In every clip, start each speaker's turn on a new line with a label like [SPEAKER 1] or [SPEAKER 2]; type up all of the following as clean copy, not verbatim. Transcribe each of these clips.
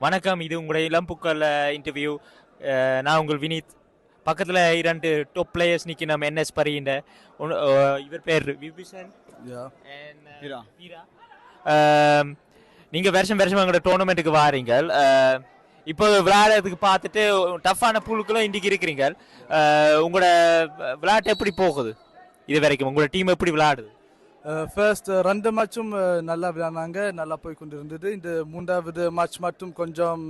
[SPEAKER 1] வணக்கம், இது உங்களுடைய இளம்புக்கள் இன்டர்வியூ. நான் உங்கள் வினீத். பக்கத்தில் 2 டாப் பிளேயர்ஸ் நிற்கணும். என்எஸ் பரிகின்ற இவர் பேர் விபிஷன்
[SPEAKER 2] Yeah.
[SPEAKER 1] and
[SPEAKER 2] Veera.
[SPEAKER 1] வீரா. நீங்கள் வருஷம் எங்களோட டோர்னமெண்ட்டுக்கு வாரீங்க. இப்போ விளையாடுறதுக்கு பார்த்துட்டு டஃப்பான புழுக்களும் இன்றைக்கி இருக்கிறீங்க. உங்களோட விளையாட்டு எப்படி போகுது இது வரைக்கும்? உங்களோட டீம் எப்படி விளையாடுது?
[SPEAKER 2] ஃபர்ஸ்ட் 2 மேட்சும் நல்லா விளையாடினாங்க, நல்லா போய் கொண்டு இருந்தது. இந்த 3வது மேட்ச் மட்டும் கொஞ்சம்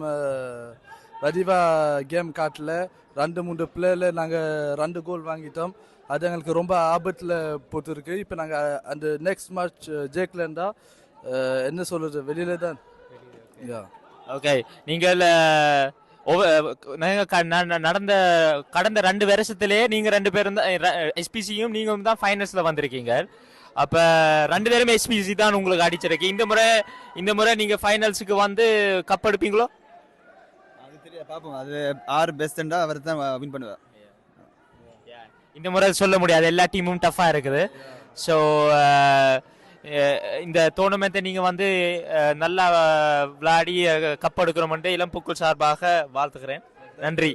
[SPEAKER 2] வடிவாக கேம் காட்டல. 2-3 பிளேயில் நாங்கள் 2 கோல் வாங்கிட்டோம். அது எங்களுக்கு ரொம்ப ஆபத்தில் போட்டுருக்கு. இப்போ நாங்கள் அந்த நெக்ஸ்ட் மேட்ச் ஜெயிக்கலண்டா என்ன சொல்கிறது, வெளியில தான்.
[SPEAKER 1] ஓகே, நீங்கள் நடந்த கடந்த 2 வருஷத்திலே நீங்கள் 2 பேரும் தான், எஸ்பிசியும் நீங்களும் தான் ஃபைனல்ஸில் வந்திருக்கீங்க. அப்போ 2 பேருமே எஸ்பிசி தான் உங்களுக்கு அடிச்சிருக்கு. இந்த முறை நீங்கள் ஃபைனல்ஸுக்கு வந்து கப் எடுப்பீங்களோ?
[SPEAKER 3] அது தெரியல, பார்ப்போம். அது ஆறு பெஸ்ட்டா அவர் தான் வின் பண்ணுவார்.
[SPEAKER 1] இந்த முறை சொல்ல முடியாது, எல்லா டீமும் டஃப்பாக இருக்குது. ஸோ இந்த டோர்னமெண்ட்டை நீங்கள் வந்து நல்லா விளையாடி கப் எடுக்கிறோம்ட்டு இளம்புக்குள் சார்பாக வாழ்த்துக்கிறேன். நன்றி.